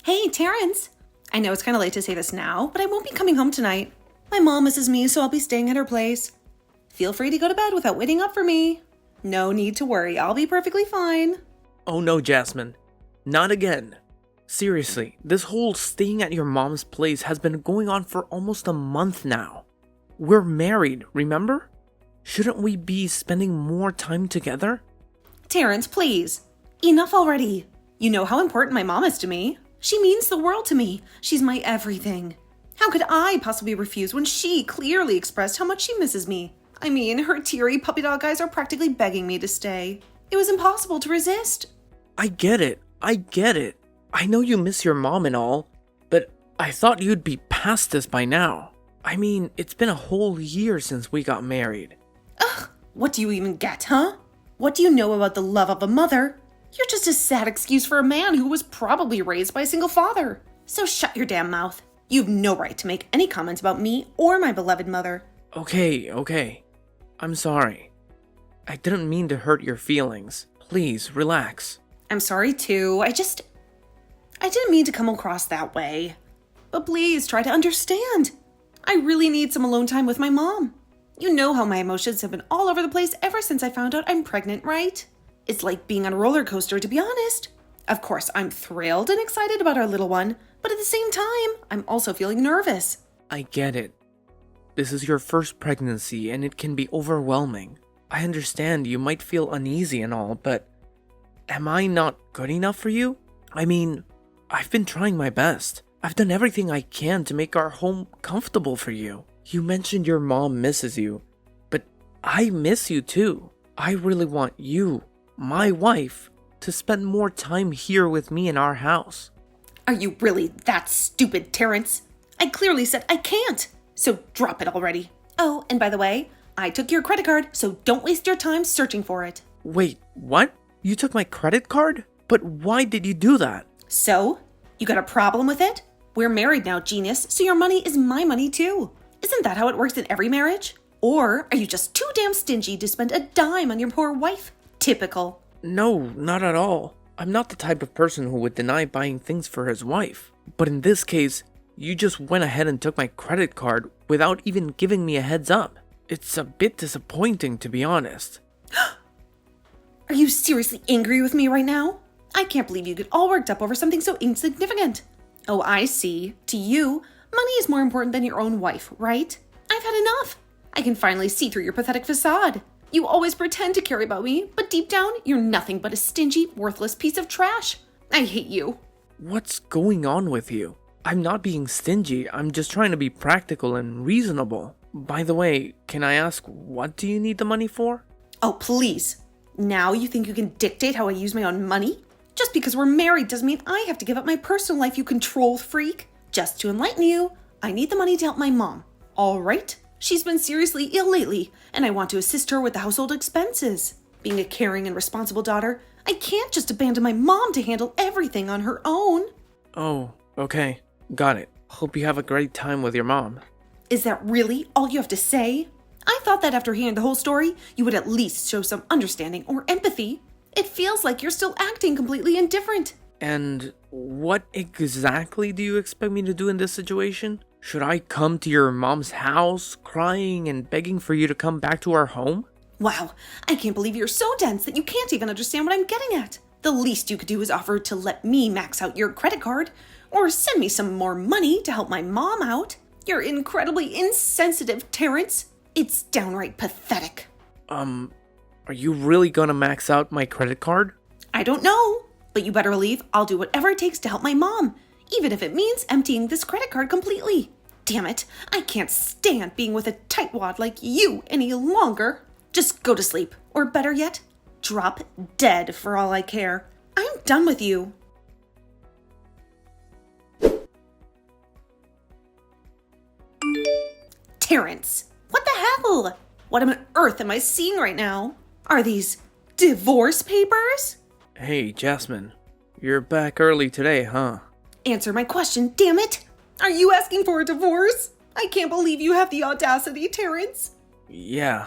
Hey, Terrence. I know it's kind of late to say this now, but I won't be coming home tonight. My mom misses me, so I'll be staying at her place. Feel free to go to bed without waiting up for me. No need to worry, I'll be perfectly fine. Oh no, Jasmine. Not again. Seriously, this whole staying at your mom's place has been going on for almost a month now. We're married, remember? Shouldn't we be spending more time together? Terrence, please. Enough already. You know how important my mom is to me. She means the world to me. She's my everything. How could I possibly refuse when she clearly expressed how much she misses me? I mean, her teary puppy dog eyes are practically begging me to stay. It was impossible to resist. I get it. I know you miss your mom and all, but I thought you'd be past this by now. I mean, it's been a whole year since we got married. Ugh, what do you even get, huh? What do you know about the love of a mother? You're just a sad excuse for a man who was probably raised by a single father. So shut your damn mouth. You've no right to make any comments about me or my beloved mother. Okay. I'm sorry. I didn't mean to hurt your feelings. Please, relax. I'm sorry too. I didn't mean to come across that way. But please try to understand. I really need some alone time with my mom. You know how my emotions have been all over the place ever since I found out I'm pregnant, right? It's like being on a roller coaster, to be honest. Of course, I'm thrilled and excited about our little one, but at the same time, I'm also feeling nervous. I get it. This is your first pregnancy and it can be overwhelming. I understand you might feel uneasy and all, but am I not good enough for you? I mean, I've been trying my best. I've done everything I can to make our home comfortable for you. You mentioned your mom misses you, but I miss you too. I really want you, my wife, to spend more time here with me in our house. Are you really that stupid, Terrence? I clearly said I can't, so drop it already. Oh, and by the way, I took your credit card, so don't waste your time searching for it. Wait, what? You took my credit card? But why did you do that? So? You got a problem with it? We're married now, genius, so your money is my money too. Isn't that how it works in every marriage? Or are you just too damn stingy to spend a dime on your poor wife? Typical. No, not at all. I'm not the type of person who would deny buying things for his wife. But in this case, you just went ahead and took my credit card without even giving me a heads up. It's a bit disappointing, to be honest. Are you seriously angry with me right now? I can't believe you get all worked up over something so insignificant. Oh, I see. To you, money is more important than your own wife, right? I've had enough. I can finally see through your pathetic facade. You always pretend to care about me, but deep down, you're nothing but a stingy, worthless piece of trash. I hate you. What's going on with you? I'm not being stingy, I'm just trying to be practical and reasonable. By the way, can I ask, what do you need the money for? Oh, please. Now you think you can dictate how I use my own money? Just because we're married doesn't mean I have to give up my personal life, you control freak. Just to enlighten you, I need the money to help my mom. All right? She's been seriously ill lately, and I want to assist her with the household expenses. Being a caring and responsible daughter, I can't just abandon my mom to handle everything on her own. Oh, okay. Got it. Hope you have a great time with your mom. Is that really all you have to say? I thought that after hearing the whole story, you would at least show some understanding or empathy. It feels like you're still acting completely indifferent. And what exactly do you expect me to do in this situation? Should I come to your mom's house, crying and begging for you to come back to our home? Wow, I can't believe you're so dense that you can't even understand what I'm getting at. The least you could do is offer to let me max out your credit card, or send me some more money to help my mom out. You're incredibly insensitive, Terrence. It's downright pathetic. Are you really gonna max out my credit card? I don't know, but you better believe I'll do whatever it takes to help my mom, even if it means emptying this credit card completely. Damn it, I can't stand being with a tightwad like you any longer. Just go to sleep, or better yet, drop dead for all I care. I'm done with you. Terrence, what the hell? What on earth am I seeing right now? Are these divorce papers? Hey, Jasmine. You're back early today, huh? Answer my question, damn it! Are you asking for a divorce? I can't believe you have the audacity, Terrence. Yeah.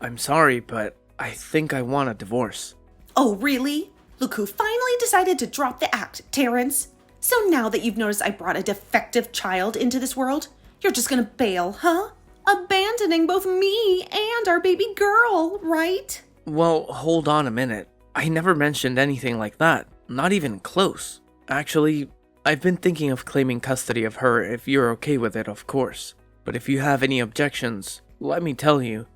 I'm sorry, but I think I want a divorce. Oh, really? Look who finally decided to drop the act, Terrence. So now that you've noticed I brought a defective child into this world, you're just gonna bail, huh? Abandoning both me and our baby girl, right? Well, hold on a minute. I never mentioned anything like that. Not even close. Actually, I've been thinking of claiming custody of her if you're okay with it, of course. But if you have any objections, let me tell you,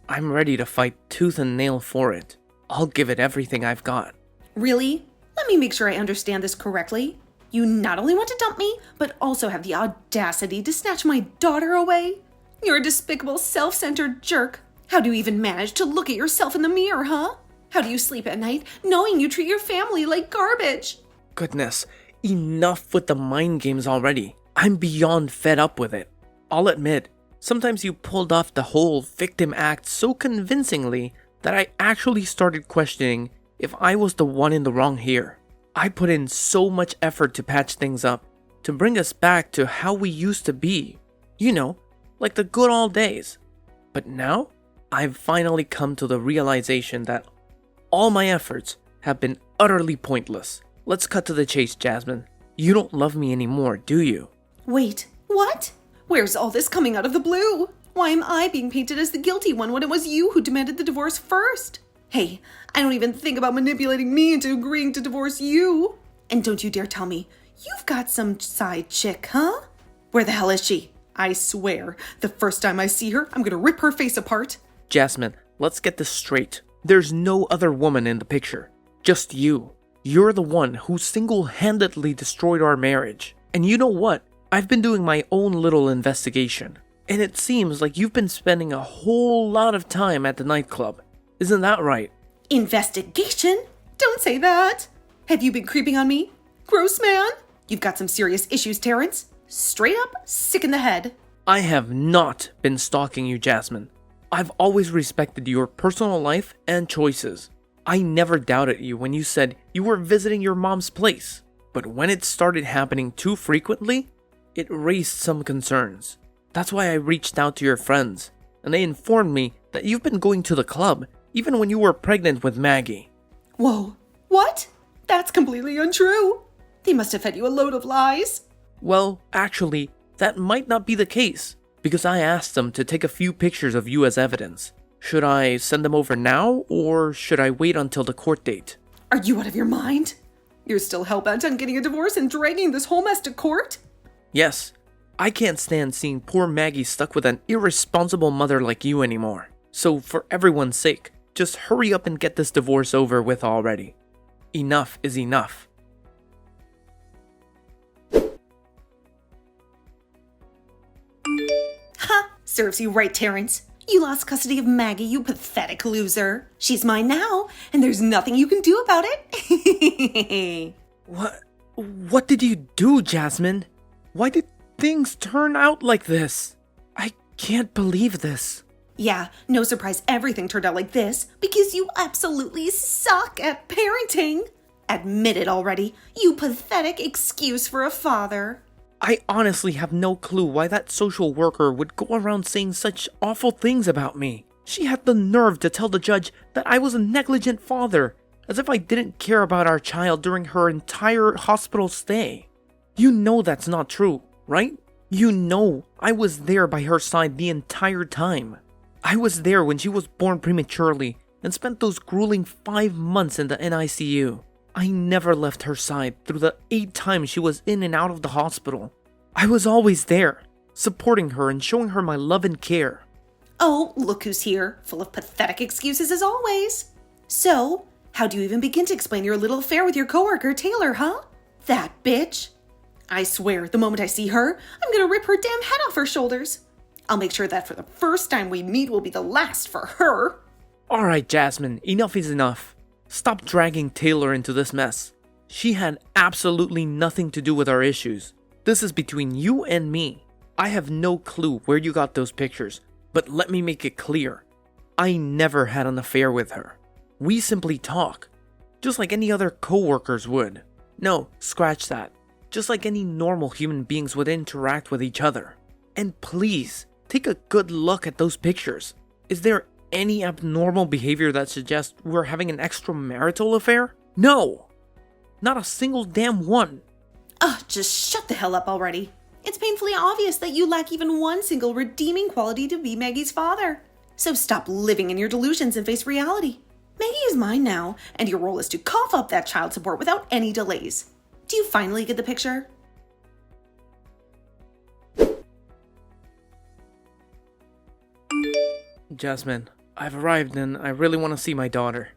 I'm ready to fight tooth and nail for it. I'll give it everything I've got. Really? Let me make sure I understand this correctly. You not only want to dump me, but also have the audacity to snatch my daughter away? You're a despicable, self-centered jerk. How do you even manage to look at yourself in the mirror, huh? How do you sleep at night knowing you treat your family like garbage? Goodness, enough with the mind games already. I'm beyond fed up with it. I'll admit, sometimes you pulled off the whole victim act so convincingly that I actually started questioning if I was the one in the wrong here. I put in so much effort to patch things up, to bring us back to how we used to be. You know, like the good old days. But now, I've finally come to the realization that all my efforts have been utterly pointless. Let's cut to the chase, Jasmine. You don't love me anymore, do you? Wait, what? Where's all this coming out of the blue? Why am I being painted as the guilty one when it was you who demanded the divorce first? Hey, I don't even think about manipulating me into agreeing to divorce you. And don't you dare tell me you've got some side chick, huh? Where the hell is she? I swear, the first time I see her, I'm gonna rip her face apart. Jasmine, let's get this straight. There's no other woman in the picture. Just you. You're the one who single-handedly destroyed our marriage. And you know what? I've been doing my own little investigation. And it seems like you've been spending a whole lot of time at the nightclub. Isn't that right? Investigation? Don't say that. Have you been creeping on me? Gross man? You've got some serious issues, Terrence. Straight up sick in the head. I have not been stalking you, Jasmine. I've always respected your personal life and choices. I never doubted you when you said you were visiting your mom's place. But when it started happening too frequently, it raised some concerns. That's why I reached out to your friends, and they informed me that you've been going to the club even when you were pregnant with Maggie. Whoa, what? That's completely untrue. They must have fed you a load of lies. Well, actually, that might not be the case, because I asked them to take a few pictures of you as evidence. Should I send them over now, or should I wait until the court date? Are you out of your mind? You're still hellbent on getting a divorce and dragging this whole mess to court? Yes. I can't stand seeing poor Maggie stuck with an irresponsible mother like you anymore. So for everyone's sake, just hurry up and get this divorce over with already. Enough is enough. Ha! Serves you right, Terrence. You lost custody of Maggie, you pathetic loser. She's mine now, and there's nothing you can do about it. What did you do, Jasmine? Why did things turn out like this? I can't believe this. Yeah, no surprise everything turned out like this, because you absolutely suck at parenting. Admit it already, you pathetic excuse for a father. I honestly have no clue why that social worker would go around saying such awful things about me. She had the nerve to tell the judge that I was a negligent father, as if I didn't care about our child during her entire hospital stay. You know that's not true, right? You know I was there by her side the entire time. I was there when she was born prematurely and spent those grueling 5 months in the NICU. I never left her side through the 8 times she was in and out of the hospital. I was always there, supporting her and showing her my love and care. Oh, look who's here, full of pathetic excuses as always. So, how do you even begin to explain your little affair with your coworker, Taylor, huh? That bitch. I swear, the moment I see her, I'm gonna rip her damn head off her shoulders. I'll make sure that for the first time we meet will be the last for her. Alright, Jasmine, enough is enough. Stop dragging Taylor into this mess. She had absolutely nothing to do with our issues. This is between you and me. I have no clue where you got those pictures, but let me make it clear. I never had an affair with her. We simply talk, just like any other coworkers would. No, scratch that. Just like any normal human beings would interact with each other. And please, take a good look at those pictures. Is there any abnormal behavior that suggests we're having an extramarital affair? No! Not a single damn one. Ugh, just shut the hell up already. It's painfully obvious that you lack even one single redeeming quality to be Maggie's father. So stop living in your delusions and face reality. Maggie is mine now, and your role is to cough up that child support without any delays. Do you finally get the picture? Jasmine, I've arrived and I really want to see my daughter.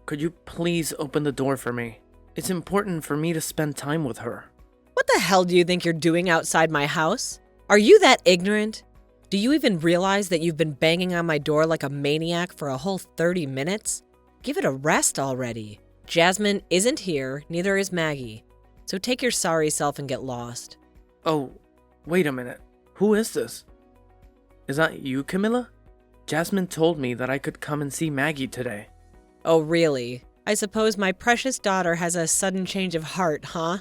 Could you please open the door for me? It's important for me to spend time with her. What the hell do you think you're doing outside my house? Are you that ignorant? Do you even realize that you've been banging on my door like a maniac for a whole 30 minutes? Give it a rest already. Jasmine isn't here, neither is Maggie. So take your sorry self and get lost. Oh, wait a minute. Who is this? Is that you, Camilla? Jasmine told me that I could come and see Maggie today. Oh, really? I suppose my precious daughter has a sudden change of heart, huh?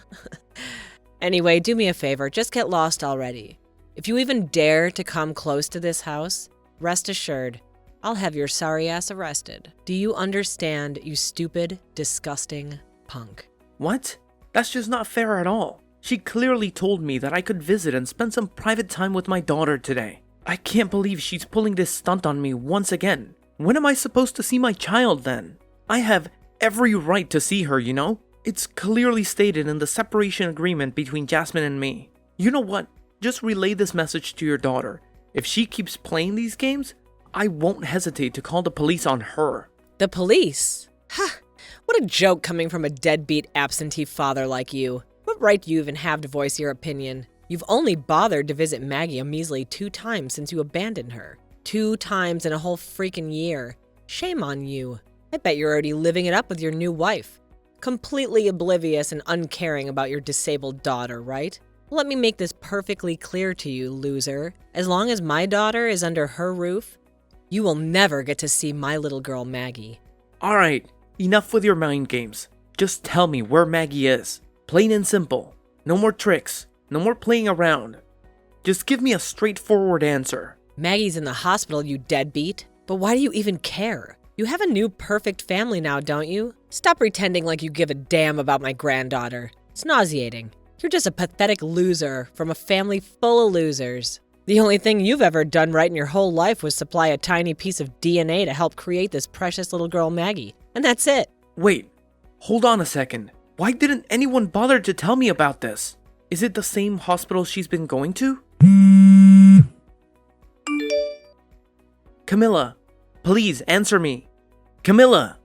Anyway, do me a favor, just get lost already. If you even dare to come close to this house, rest assured, I'll have your sorry ass arrested. Do you understand, you stupid, disgusting punk? What? That's just not fair at all. She clearly told me that I could visit and spend some private time with my daughter today. I can't believe she's pulling this stunt on me once again. When am I supposed to see my child then? I have every right to see her, you know? It's clearly stated in the separation agreement between Jasmine and me. You know what? Just relay this message to your daughter. If she keeps playing these games, I won't hesitate to call the police on her. The police? Ha! What a joke coming from a deadbeat absentee father like you. What right do you even have to voice your opinion? You've only bothered to visit Maggie a measly 2 times since you abandoned her. 2 times in a whole freaking year. Shame on you. I bet you're already living it up with your new wife. Completely oblivious and uncaring about your disabled daughter, right? Let me make this perfectly clear to you, loser. As long as my daughter is under her roof, you will never get to see my little girl Maggie. Alright, enough with your mind games. Just tell me where Maggie is. Plain and simple. No more tricks. No more playing around. Just give me a straightforward answer. Maggie's in the hospital, you deadbeat. But why do you even care? You have a new perfect family now, don't you? Stop pretending like you give a damn about my granddaughter. It's nauseating. You're just a pathetic loser from a family full of losers. The only thing you've ever done right in your whole life was supply a tiny piece of DNA to help create this precious little girl Maggie. And that's it. Wait, hold on a second. Why didn't anyone bother to tell me about this? Is it the same hospital she's been going to? Camilla, please answer me. Camilla!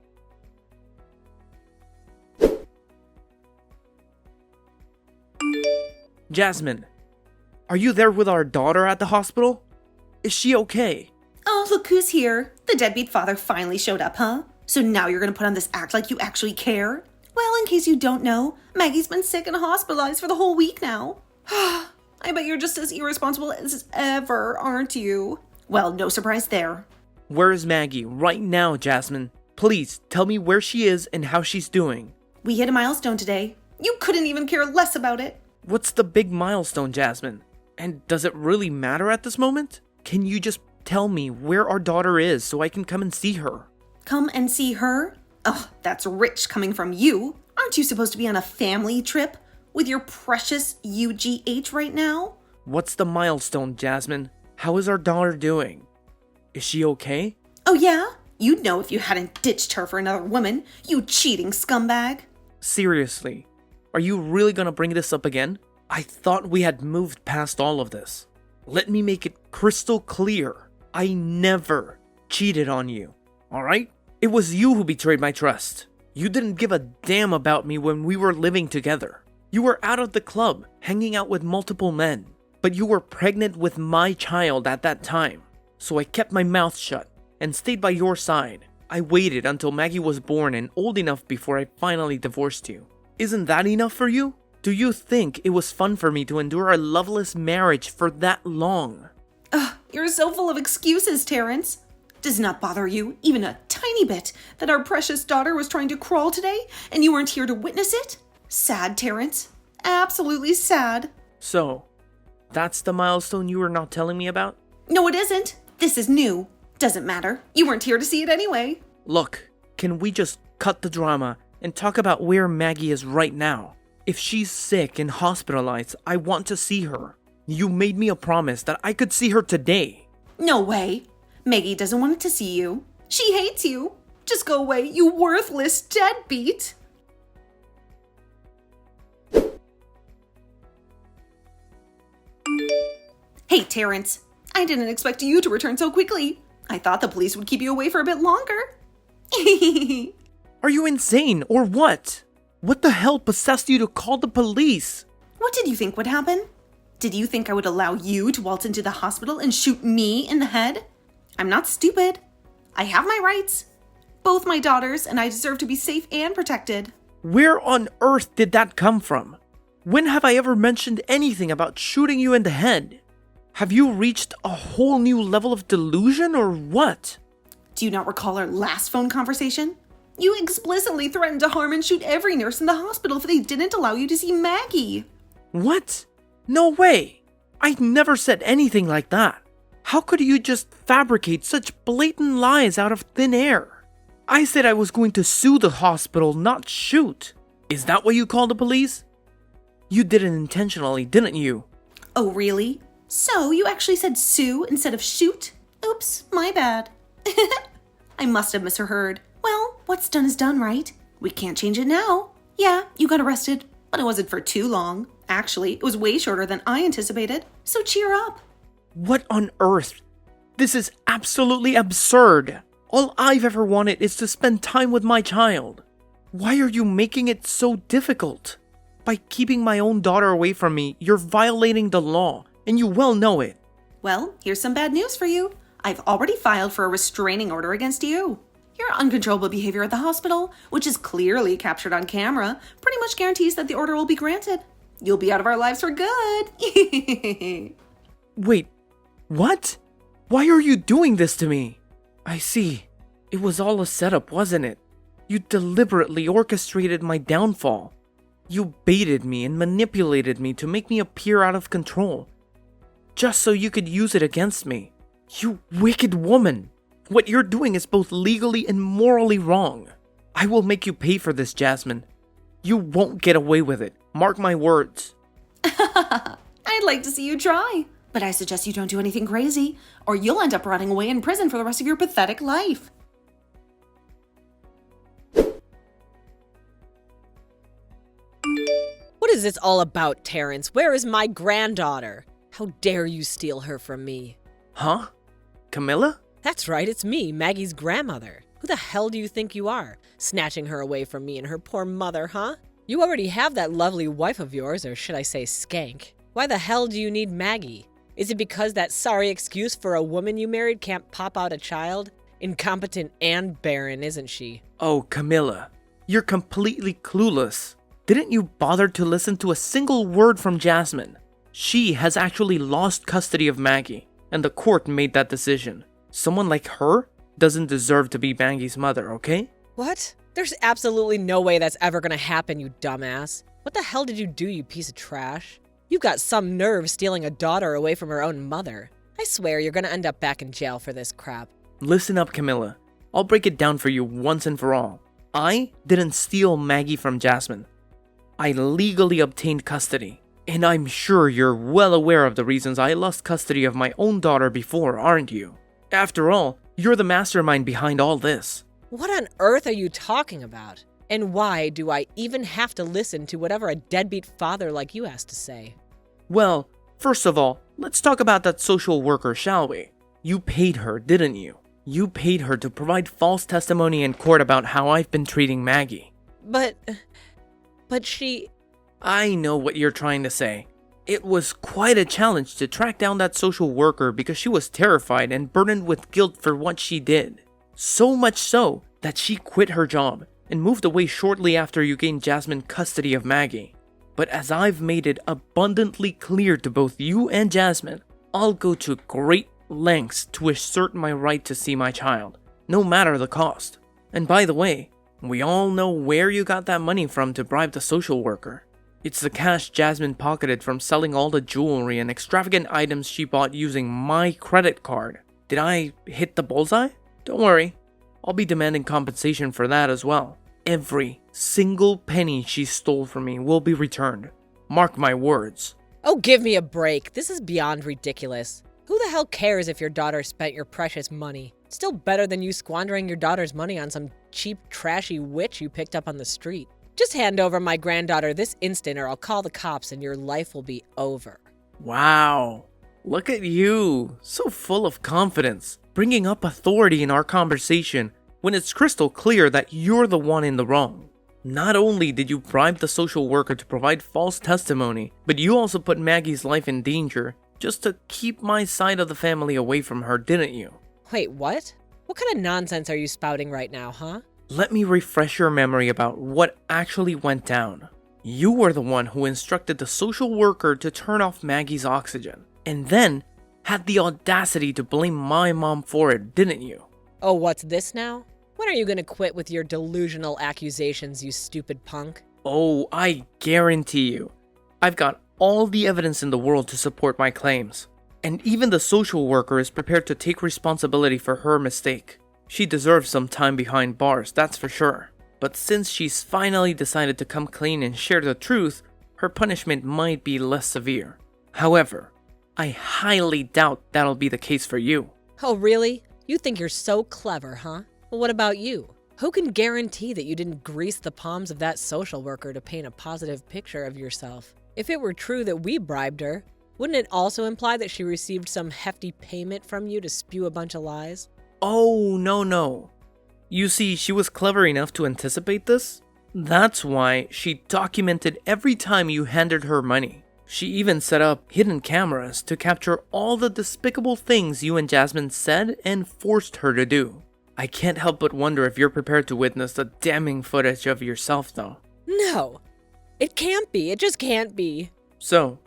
Jasmine, are you there with our daughter at the hospital? Is she okay? Oh, look who's here. The deadbeat father finally showed up, huh? So now you're gonna put on this act like you actually care? Well, in case you don't know, Maggie's been sick and hospitalized for the whole week now. I bet you're just as irresponsible as ever, aren't you? Well, no surprise there. Where is Maggie right now, Jasmine? Please tell me where she is and how she's doing. We hit a milestone today. You couldn't even care less about it. What's the big milestone, Jasmine? And does it really matter at this moment? Can you just tell me where our daughter is so I can come and see her? Come and see her? Oh, that's rich coming from you. Aren't you supposed to be on a family trip with your precious UGH right now? What's the milestone, Jasmine? How is our daughter doing? Is she okay? Oh yeah? You'd know if you hadn't ditched her for another woman, you cheating scumbag. Seriously, are you really gonna bring this up again? I thought we had moved past all of this. Let me make it crystal clear. I never cheated on you, alright? It was you who betrayed my trust. You didn't give a damn about me when we were living together. You were out of the club, hanging out with multiple men. But you were pregnant with my child at that time. So I kept my mouth shut and stayed by your side. I waited until Maggie was born and old enough before I finally divorced you. Isn't that enough for you? Do you think it was fun for me to endure a loveless marriage for that long? Ugh, you're so full of excuses, Terrence. Does not bother you, even a tiny bit, that our precious daughter was trying to crawl today and you weren't here to witness it? Sad, Terrence. Absolutely sad. So, that's the milestone you were not telling me about? No, it isn't. This is new. Doesn't matter. You weren't here to see it anyway. Look, can we just cut the drama and talk about where Maggie is right now? If she's sick and hospitalized, I want to see her. You made me a promise that I could see her today. No way. Maggie doesn't want to see you. She hates you. Just go away, you worthless deadbeat. Hey, Terrence. I didn't expect you to return so quickly. I thought the police would keep you away for a bit longer. Are you insane or what? What the hell possessed you to call the police? What did you think would happen? Did you think I would allow you to waltz into the hospital and shoot me in the head? I'm not stupid. I have my rights. Both my daughters and I deserve to be safe and protected. Where on earth did that come from? When have I ever mentioned anything about shooting you in the head? Have you reached a whole new level of delusion or what? Do you not recall our last phone conversation? You explicitly threatened to harm and shoot every nurse in the hospital if they didn't allow you to see Maggie. What? No way! I never said anything like that. How could you just fabricate such blatant lies out of thin air? I said I was going to sue the hospital, not shoot. Is that what you called the police? You did it intentionally, didn't you? Oh, really? So you actually said sue instead of shoot? Oops, my bad. I must have misheard. Well, what's done is done, right? We can't change it now. Yeah, you got arrested, but it wasn't for too long. Actually, it was way shorter than I anticipated, so cheer up. What on earth? This is absolutely absurd. All I've ever wanted is to spend time with my child. Why are you making it so difficult? By keeping my own daughter away from me, you're violating the law, and you well know it. Well, here's some bad news for you. I've already filed for a restraining order against you. Your uncontrollable behavior at the hospital, which is clearly captured on camera, pretty much guarantees that the order will be granted. You'll be out of our lives for good. Wait, what? Why are you doing this to me? I see. It was all a setup, wasn't it? You deliberately orchestrated my downfall. You baited me and manipulated me to make me appear out of control, just so you could use it against me. You wicked woman! What you're doing is both legally and morally wrong. I will make you pay for this, Jasmine. You won't get away with it. Mark my words. I'd like to see you try, but I suggest you don't do anything crazy, or you'll end up rotting away in prison for the rest of your pathetic life. What is this all about, Terrence? Where is my granddaughter? How dare you steal her from me? Huh? Camilla? That's right, it's me, Maggie's grandmother. Who the hell do you think you are? Snatching her away from me and her poor mother, huh? You already have that lovely wife of yours, or should I say skank. Why the hell do you need Maggie? Is it because that sorry excuse for a woman you married can't pop out a child? Incompetent and barren, isn't she? Oh, Camilla. You're completely clueless. Didn't you bother to listen to a single word from Jasmine? She has actually lost custody of Maggie, and the court made that decision. Someone like her doesn't deserve to be Maggie's mother, okay? What? There's absolutely no way that's ever gonna happen, you dumbass. What the hell did you do, you piece of trash? You've got some nerve stealing a daughter away from her own mother. I swear you're gonna end up back in jail for this crap. Listen up, Camilla. I'll break it down for you once and for all. I didn't steal Maggie from Jasmine. I legally obtained custody. And I'm sure you're well aware of the reasons I lost custody of my own daughter before, aren't you? After all, you're the mastermind behind all this. What on earth are you talking about? And why do I even have to listen to whatever a deadbeat father like you has to say? Well, first of all, let's talk about that social worker, shall we? You paid her, didn't you? You paid her to provide false testimony in court about how I've been treating Maggie. But she... I know what you're trying to say. It was quite a challenge to track down that social worker because she was terrified and burdened with guilt for what she did. So much so that she quit her job and moved away shortly after you gained Jasmine custody of Maggie. But as I've made it abundantly clear to both you and Jasmine, I'll go to great lengths to assert my right to see my child, no matter the cost. And by the way, we all know where you got that money from to bribe the social worker. It's the cash Jasmine pocketed from selling all the jewelry and extravagant items she bought using my credit card. Did I hit the bullseye? Don't worry, I'll be demanding compensation for that as well. Every single penny she stole from me will be returned. Mark my words. Oh, give me a break. This is beyond ridiculous. Who the hell cares if your daughter spent your precious money? Still better than you squandering your daughter's money on some cheap, trashy witch you picked up on the street. Just hand over my granddaughter this instant or I'll call the cops and your life will be over. Wow. Look at you. So full of confidence. Bringing up authority in our conversation when it's crystal clear that you're the one in the wrong. Not only did you bribe the social worker to provide false testimony, but you also put Maggie's life in danger just to keep my side of the family away from her, didn't you? Wait, what? What kind of nonsense are you spouting right now, huh? Let me refresh your memory about what actually went down. You were the one who instructed the social worker to turn off Maggie's oxygen, and then had the audacity to blame my mom for it, didn't you? Oh, what's this now? When are you gonna quit with your delusional accusations, you stupid punk? Oh, I guarantee you. I've got all the evidence in the world to support my claims. And even the social worker is prepared to take responsibility for her mistake. She deserves some time behind bars, that's for sure. But since she's finally decided to come clean and share the truth, her punishment might be less severe. However, I highly doubt that'll be the case for you. Oh, really? You think you're so clever, huh? Well, what about you? Who can guarantee that you didn't grease the palms of that social worker to paint a positive picture of yourself? If it were true that we bribed her, wouldn't it also imply that she received some hefty payment from you to spew a bunch of lies? Oh, no. You see, she was clever enough to anticipate this. That's why she documented every time you handed her money. She even set up hidden cameras to capture all the despicable things you and Jasmine said and forced her to do. I can't help but wonder if you're prepared to witness the damning footage of yourself, though. No. It can't be. It just can't be. So,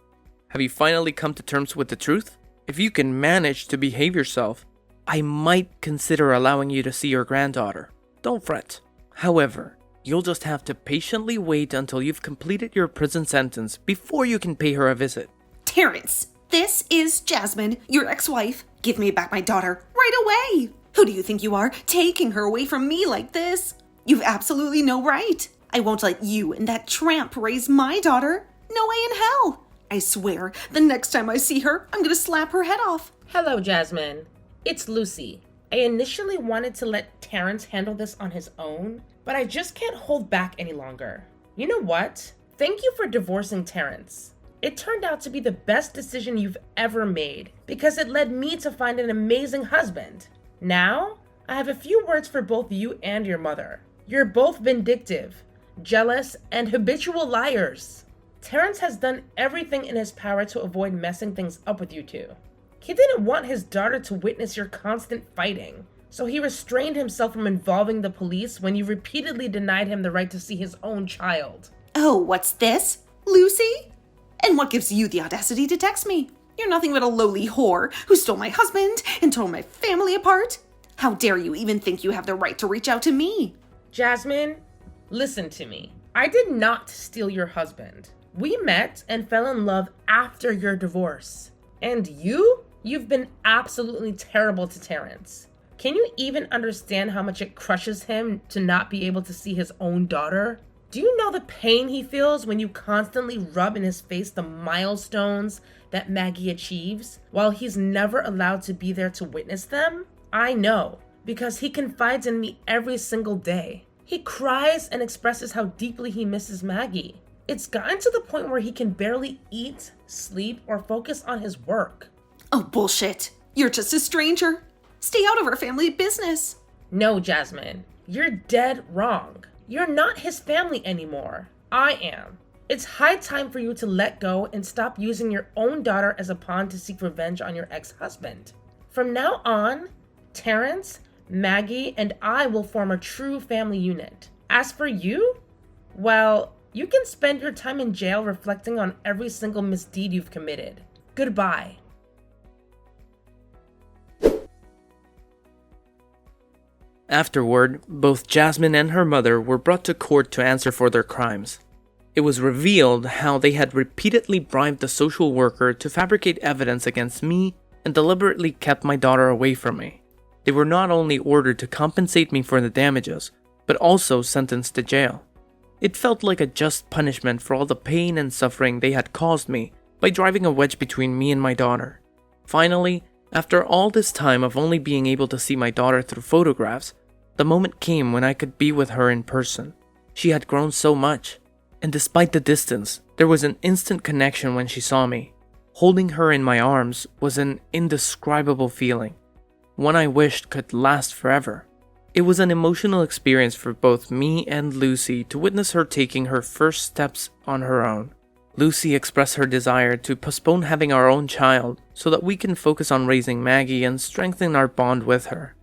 have you finally come to terms with the truth? If you can manage to behave yourself, I might consider allowing you to see your granddaughter. Don't fret. However, you'll just have to patiently wait until you've completed your prison sentence before you can pay her a visit. Terrence, this is Jasmine, your ex-wife. Give me back my daughter right away. Who do you think you are, taking her away from me like this? You've absolutely no right. I won't let you and that tramp raise my daughter. No way in hell. I swear, the next time I see her, I'm gonna slap her head off. Hello, Jasmine. It's Lucy. I initially wanted to let Terrence handle this on his own, but I just can't hold back any longer. You know what? Thank you for divorcing Terrence. It turned out to be the best decision you've ever made because it led me to find an amazing husband. Now, I have a few words for both you and your mother. You're both vindictive, jealous, and habitual liars. Terrence has done everything in his power to avoid messing things up with you two. He didn't want his daughter to witness your constant fighting, so he restrained himself from involving the police when you repeatedly denied him the right to see his own child. Oh, what's this? Lucy? And what gives you the audacity to text me? You're nothing but a lowly whore who stole my husband and tore my family apart. How dare you even think you have the right to reach out to me? Jasmine, listen to me. I did not steal your husband. We met and fell in love after your divorce. And you've been absolutely terrible to Terrence. Can you even understand how much it crushes him to not be able to see his own daughter? Do you know the pain he feels when you constantly rub in his face the milestones that Maggie achieves, while he's never allowed to be there to witness them? I know, because he confides in me every single day. He cries and expresses how deeply he misses Maggie. It's gotten to the point where he can barely eat, sleep, or focus on his work. Oh, bullshit. You're just a stranger. Stay out of our family business. No, Jasmine, you're dead wrong. You're not his family anymore. I am. It's high time for you to let go and stop using your own daughter as a pawn to seek revenge on your ex-husband. From now on, Terrence, Maggie, and I will form a true family unit. As for you, well, you can spend your time in jail reflecting on every single misdeed you've committed. Goodbye. Afterward, both Jasmine and her mother were brought to court to answer for their crimes. It was revealed how they had repeatedly bribed the social worker to fabricate evidence against me and deliberately kept my daughter away from me. They were not only ordered to compensate me for the damages, but also sentenced to jail. It felt like a just punishment for all the pain and suffering they had caused me by driving a wedge between me and my daughter. Finally, after all this time of only being able to see my daughter through photographs, the moment came when I could be with her in person. She had grown so much, and despite the distance, there was an instant connection when she saw me. Holding her in my arms was an indescribable feeling, one I wished could last forever. It was an emotional experience for both me and Lucy to witness her taking her first steps on her own. Lucy expressed her desire to postpone having our own child so that we can focus on raising Maggie and strengthen our bond with her.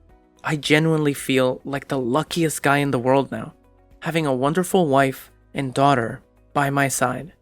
I genuinely feel like the luckiest guy in the world now, having a wonderful wife and daughter by my side.